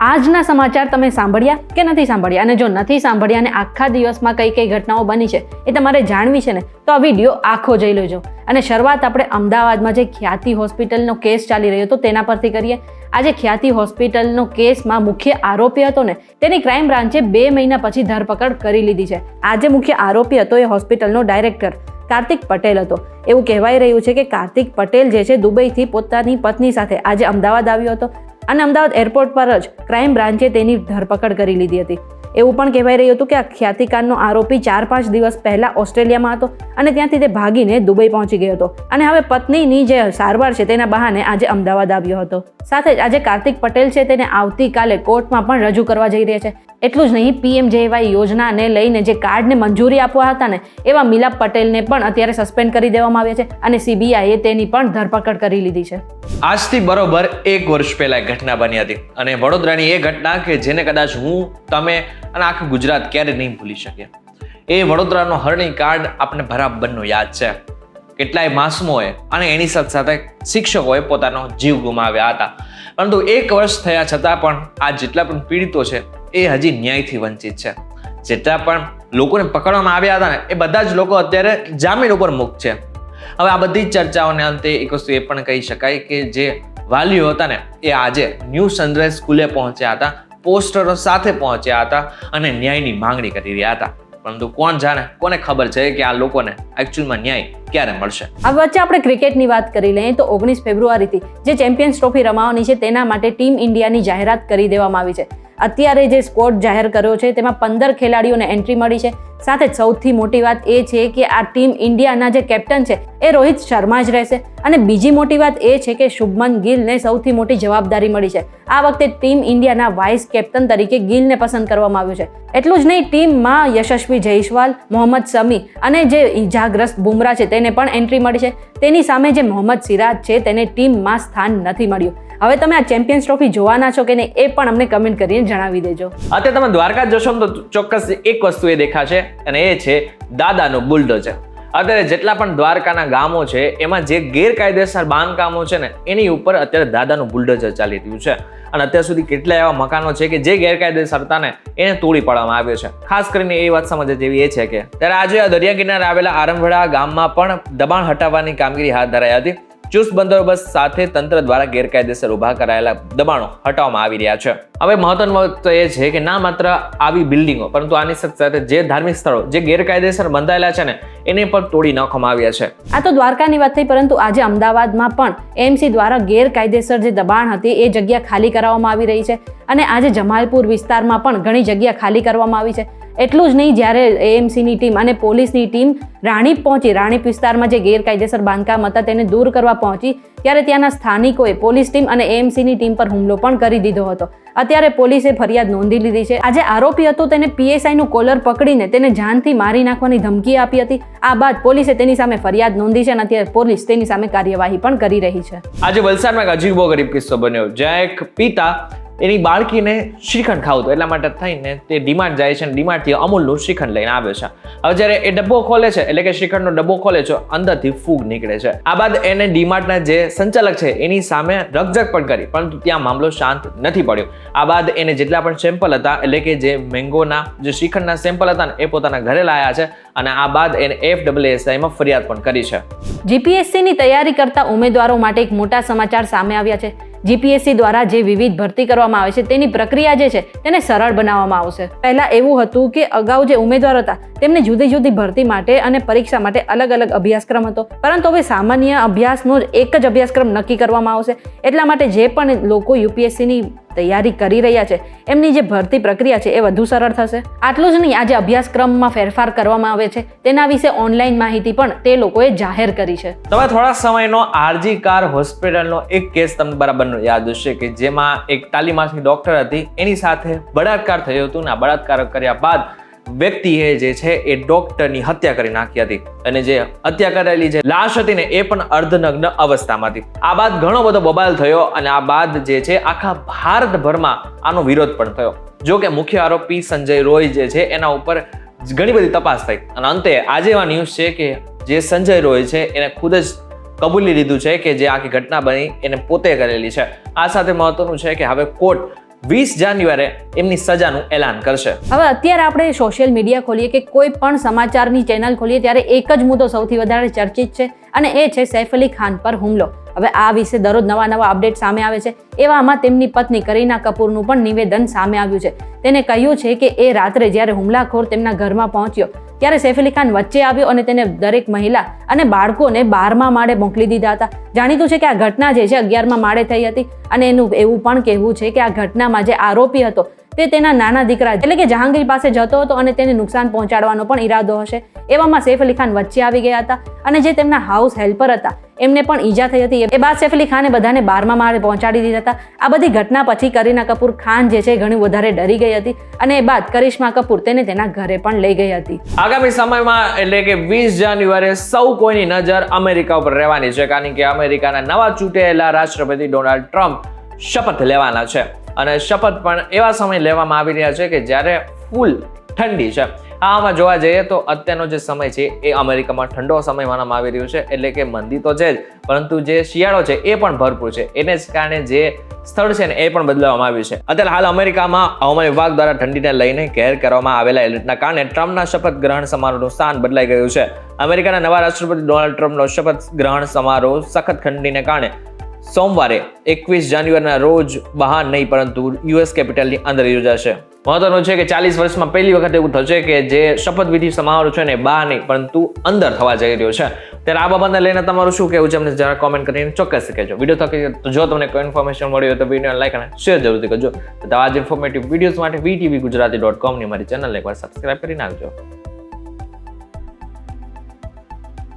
આજના સમાચાર તમે સાંભળ્યા કે નથી સાંભળ્યા? અને જો નથી સાંભળ્યા અને આખા દિવસમાં કઈ કઈ ઘટનાઓ બની છે એ તમારે જાણવી છે ને, તો આ વિડીયો આખો જોઈ લેજો. અને શરૂઆત આપણે અમદાવાદમાં જે ખ્યાતિ હોસ્પિટલનો કેસ ચાલી રહ્યો હતો તેના પરથી કરીએ. આજે ખ્યાતિ હોસ્પિટલનો કેસમાં મુખ્ય આરોપી હતો ને, તેની ક્રાઇમ બ્રાન્ચે 2 મહિના પછી ધરપકડ કરી લીધી છે. આજે મુખ્ય આરોપી હતો એ હોસ્પિટલનો ડાયરેક્ટર કાર્તિક પટેલ હતો. એવું કહેવાય રહ્યું છે કે કાર્તિક પટેલ જે છે દુબઈથી પોતાની પત્ની સાથે આજે અમદાવાદ આવ્યો હતો અને અમદાવાદ એરપોર્ટ પર જ ક્રાઇમ બ્રાન્ચે તેની ધરપકડ કરી લીધી હતી. એવું પણ કહેવાય રહ્યું હતું કે આ ખ્યાતિકાંડનો આરોપી 4-5 દિવસ પહેલા ઓસ્ટ્રેલિયામાં હતો અને ત્યાંથી તે ભાગીને દુબઈ પહોંચી ગયો હતો અને હવે પત્નીની જે સારવાર છે તેના બહાને આજે અમદાવાદ આવ્યો હતો. સાથે જ આજે કાર્તિક પટેલ છે તેને આવતીકાલે કોર્ટમાં પણ રજૂ કરવા જઈ રહ્યા છે. એટલું જ નહીં, PMJY યોજનાને લઈને જે કાર્ડને મંજૂરી આપવા હતા ને, એવા મિલાપ પટેલને પણ અત્યારે સસ્પેન્ડ કરી દેવામાં આવ્યા છે અને CBIએ તેની પણ ધરપકડ કરી લીધી છે. આજથી બરોબર 1 વર્ષ પહેલા એક ઘટના બની હતી અને વડોદરાની એ ઘટના કે જેને કદાચ હું, તમે અને આખું ગુજરાત ક્યારે નહીં ભૂલી શકે. એ વડોદરાનો હરણી કાંડ આપણે બરાબરનો યાદ છે. કેટલાય માસૂમોએ અને એની સાથે સાથે શિક્ષકોએ પોતાનો જીવ ગુમાવ્યા હતા. પરંતુ 1 વર્ષ થયા છતાં પણ આ જેટલા પણ પીડિતો છે એ હજી ન્યાયથી વંચિત છે. જેટલા પણ લોકોને પકડવામાં આવ્યા હતા ને, એ બધા જ લોકો અત્યારે જામીન ઉપર મુક્ત છે. હવે આ બધી ચર્ચાઓને અંતે એક વસ્તુ એ પણ કહી શકાય કે જે વાલીઓ હતા ને, એ આજે ન્યૂ સનરાઈઝ સ્કૂલે પહોંચ્યા હતા, પોસ્ટરો સાથે પહોંચ્યા હતા અને ન્યાયની માંગણી કરી રહ્યા હતા. પરંતુ કોણ જાણે, કોને ખબર છે કે આ લોકોને એકચ્યુઅલમાં ન્યાય ક્યારે મળશે. આ વચ્ચે આપણે ક્રિકેટની વાત કરી લઈએ તો 19 ફેબ્રુઆરીથી જે ચેમ્પિયન્સ ટ્રોફી રમાવાની છે તેના માટે ટીમ ઇન્ડિયાની જાહેરાત કરી દેવામાં આવી છે. અત્યારે જે સ્કોડ જાહેર કર્યો છે તેમાં 15 ખેલાડીઓને એન્ટ્રી મળી છે. સાથે જ સૌથી મોટી વાત એ છે કે આ ટીમ ઇન્ડિયાના જે કેપ્ટન છે એ રોહિત શર્મા જ રહેશે. અને બીજી મોટી વાત એ છે કે શુભમન ગિલને સૌથી મોટી જવાબદારી મળી છે. આ વખતે ટીમ ઇન્ડિયાના વાઇસ કેપ્ટન તરીકે ગિલને પસંદ કરવામાં આવ્યું છે. એટલું જ નહીં, ટીમમાં યશસ્વી જયસ્વાલ, મોહમ્મદ શમી અને જે ઇજાગ્રસ્ત બુમરાહ છે તેને પણ એન્ટ્રી મળી છે. તેની સામે જે મોહમ્મદ સિરાજ છે તેને ટીમમાં સ્થાન નથી મળ્યું. હવે તમે આ ચેમ્પિયન્સ ટ્રોફી જોવાના છો કે નહીં એ પણ અમને કમેન્ટ કરીને જણાવી દેજો. અત્યારે તમે દ્વારકા જશો તો ચોક્કસ એક વસ્તુ એ દેખાશે અને એ છે દાદાનો બુલડોઝર. અત્યારે જેટલા પણ દ્વારકાના ગામો છે એમાં જે ગેરકાયદેસર બાંધકામો છે ને, એની ઉપર અત્યારે દાદાનું બુલડોઝર ચાલી રહ્યું છે. અને અત્યાર સુધી કેટલા એવા મકાનો છે કે જે ગેરકાયદેસર હતા ને, એને તોડી પાડવામાં આવ્યો છે. ખાસ કરીને એ વાત સમજવા જેવી એ છે કે ત્યારે આજે આ દરિયા કિનારે આવેલા આરંભડા ગામમાં પણ દબાણ હટાવવાની કામગીરી હાથ ધરાઈ હતી. ચુસ્ત બંદોબસ્ત સાથે તંત્ર દ્વારા ગેરકાયદેસર ઉભા કરાયેલા દબાણો હટાવવામાં આવી રહ્યા છે. હવે મહત્વનું વાત એ છે કે ના માત્ર આવી બિલ્ડિંગો, પરંતુ આની સાથે જે ધાર્મિક સ્થળો જે ગેરકાયદેસર બંધાયેલા છે ને, એને પણ તોડી નાખવામાં આવ્યા છે. આ તો દ્વારકાની વાત થઈ, પરંતુ આજે અમદાવાદમાં પણ AMC દ્વારા ગેરકાયદેસર જે દબાણ હતી એ જગ્યા ખાલી કરાવવામાં આવી રહી છે. અને આજે જમાલપુર વિસ્તારમાં પણ ઘણી જગ્યા ખાલી કરવામાં આવી છે. એટલું જ નહીં, જ્યારે AMCની ટીમ અને પોલીસની ટીમ રાણીપ પહોંચી, રાણીપ વિસ્તારમાં જે ગેરકાયદેસર બાંધકામ હતા તેને દૂર કરવા પહોંચી, ત્યારે ત્યાંના સ્થાનિકોએ પોલીસ ટીમ અને AMCની ટીમ પર હુમલો પણ કરી દીધો હતો. અત્યારે પોલીસે ફરિયાદ નોંધી લીધી છે. આજે આરોપી હતો તેને PSIનું કોલર પકડીને તેને જાનથી મારી નાખવાની ધમકી આપી હતી. આ બાદ પોલીસે તેની સામે ફરિયાદ નોંધી છે અને અત્યારે પોલીસ તેની સામે કાર્યવાહી પણ કરી રહી છે. આજે વલસાડમાં એક અજીબો ગરીબ કિસ્સો બન્યો, જ્યાં એક પિતા એની બાળકીને શ્રીખંડ ખાવતું એટલા માટે થઈને તે ડીમાર્ટ જાય છે અને ડીમાર્ટથી અમૂલનું શ્રીખંડ લઈને આવે છે. હવે જ્યારે એ ડબ્બો ખોલે છે, એટલે કે શ્રીખંડનો ડબ્બો ખોલે છે, અંદરથી ફૂગ નીકળે છે. આ બાદ એને ડીમાર્ટના જે સંચાલક છે એની સામે રકઝક પણ કરી, પરંતુ ત્યાં મામલો શાંત નથી પડ્યો. આ બાદ એને જેટલા પણ સેમ્પલ હતા, એટલે કે જે મેંગોના જે શ્રીખંડના સેમ્પલ હતા ને, એ પોતાના ઘરે લાયા છે અને આ બાદ એને FSSAIમાં ફરિયાદ પણ કરી છે. GPSCની તૈયારી કરતા ઉમેદવારો માટે એક મોટા સમાચાર સામે આવ્યા છે. GPSC દ્વારા જે વિવિધ ભરતી કરવામાં આવે છે તેની પ્રક્રિયા જે છે તેને સરળ બનાવવામાં આવશે. પહેલા એવું હતું કે અગાઉ જે ઉમેદવાર હતા તેમને જુદી જુદી ભરતી માટે અને પરીક્ષા માટે અલગ અલગ અભ્યાસક્રમ હતો, પરંતુ હવે સામાન્ય અભ્યાસનો એક જ અભ્યાસક્રમ નક્કી કરવામાં આવશે. એટલા માટે જે પણ લોકો UPSCની તૈયારી કરી રહ્યા છે એમની જે ભરતી પ્રક્રિયા છે એ વધુ સરળ થશે. આટલું જ નહીં, આજે અભ્યાસક્રમમાં ફેરફાર કરવામાં આવે છે તેના વિશે ઓનલાઈન માહિતી પણ તે લોકોએ જાહેર કરી છે. તમે થોડા સમયનો RG કાર હોસ્પિટલનો એક કેસ તમને બરાબરનો યાદ હશે કે જેમાં એક તાલીમાર્થી ડોક્ટર હતી, એની સાથે બળાત્કાર થયો હતો અને આ બળાત્કાર કર્યા બાદ વ્યક્તિએ જે છે એ ડોક્ટરની હત્યા કરી નાખી હતી અને જે હત્યા કરેલી જે લાશ હતી ને એ પણ અર્ધનગ્ન અવસ્થામાં હતી. આ બાદ ઘણો બધો બબાલ થયો અને આ બાદ જે છે આખા ભારતભરમાં આનો વિરોધ પણ થયો. જો કે મુખ્ય આરોપી સંજય રોય જે છે એના ઉપર ઘણી બધી તપાસ થઈ અને અંતે આજે એવા ન્યૂઝ છે કે જે સંજય રોય છે એને ખુદ જ કબૂલી લીધું છે કે જે આખી ઘટના બની એને પોતે કરેલી છે. આ સાથે મહત્વનું છે કે હવે કોર્ટ 20 જાન્યુઆરીએ એમની સજાનું એલાન કરશે. હવે અત્યારે આપણે સોશિયલ મીડિયા ખોલીએ કે કોઈ પણ સમાચારની ચેનલ ખોલીએ ત્યારે એક જ મુદ્દો સૌથી વધારે ચર્ચિત છે અને એ છે સૈફ અલી ખાન પર હુમલો. હવે આ વિશે દરરોજ નવા અપડેટ સામે આવે છે. એવામાં તેમની પત્ની કરીના કપૂરનું પણ નિવેદન સામે આવ્યું છે. તેને કહ્યું છે કે એ રાત્રે જ્યારે હુમલાખોર તેમના ઘરમાં પહોંચ્યો ત્યારે સૈફ અલી ખાન વચ્ચે આવ્યો અને તેને દરેક મહિલા અને બાળકોને 12મા માળે મોકલી દીધા હતા. જાણીતું છે કે આ ઘટના જે છે 11મા માળે થઈ હતી અને એનું એવું પણ કહેવું છે કે આ ઘટનામાં જે આરોપી હતો તે તેના નાના દીકરા એટલે કે જહાંગીર પાસે જતો હતો અને તેને નુકસાન પહોંચાડવાનો પણ ઈરાદો હશે. એવામાં સૈફ અલી ખાન વચ્ચે આવી ગયા હતા અને જે તેમના હાઉસ હેલ્પર હતા એમને પણ ઈજા થઈ હતી. એ બાદ સૈફ અલી ખાને બધાને 12મા માળે પહોંચાડી દીધા હતા. આ બધી ઘટના પછી કરીના કપૂર ખાન જે છે ઘણી વધારે ડરી ગઈ હતી અને એ બાદ કરિશ્મા કપૂર તેને તેના ઘરે પણ લઈ ગઈ હતી. આગામી સમયમાં એટલે કે 20 જાન્યુઆરીએ સૌ કોઈની નજર અમેરિકા ઉપર રહેવાની છે, કારણ કે અમેરિકાના નવા ચૂંટાયેલા રાષ્ટ્રપતિ ડોનાલ્ડ ટ્રમ્પ શપથ લેવાના છે અને શપથ પણ એવા સમય લેવામાં આવી રહ્યા છે કે જ્યારે ફૂલ ઠંડી છે. આમાં જોવા જઈએ તો અત્યારનો જે સમય છે એ અમેરિકામાં ઠંડો સમય માનવામાં આવી રહ્યો છે, એટલે કે મંદી તો છે જ, પરંતુ જે શિયાળો છે એ પણ ભરપૂર છે. એને જ કારણે જે સ્થળ છે ને એ પણ બદલવામાં આવ્યું છે. અત્યારે હાલ અમેરિકામાં હવામાન વિભાગ દ્વારા ઠંડીને લઈને જાહેર કરવામાં આવેલા એલર્ટના કારણે ટ્રમ્પના શપથ ગ્રહણ સમારોહનું સ્થાન બદલાઈ ગયું છે. અમેરિકાના નવા રાષ્ટ્રપતિ ડોનાલ્ડ ટ્રમ્પનો શપથ ગ્રહણ સમારોહ સખત ઠંડીને કારણે સોમવારે 21 જાન્યુઆરીના રોજ બહાર નહીં પરંતુ યુએસ કેપિટલની અંદર યોજાશે. મહત્વનું છે કે 40 વર્ષમાં પહેલી વખત એવું થશે કે જે શપથવિધિ સમારોહ છે ને બહાર નહીં પરંતુ અંદર થવા જઈ રહ્યો છે. ત્યારે આ બાબતને લઈને તમારું શું કહેવું છે અમને જરા કોમેન્ટ કરીને ચોક્કસ કહેજો. વિડીયો થકી તો જો તમને કોઈ ઇન્ફોર્મેશન મળી હોય તો વિડીયોને લાઈક અને શેર જરૂરથી કરજો. તો આવા જ ઇન્ફોર્મેટિવ વિડીયોઝ માટે VTVGujarati.com ની અમારી ચેનલને એકવાર સબસ્ક્રાઇબ કરી નાખજો.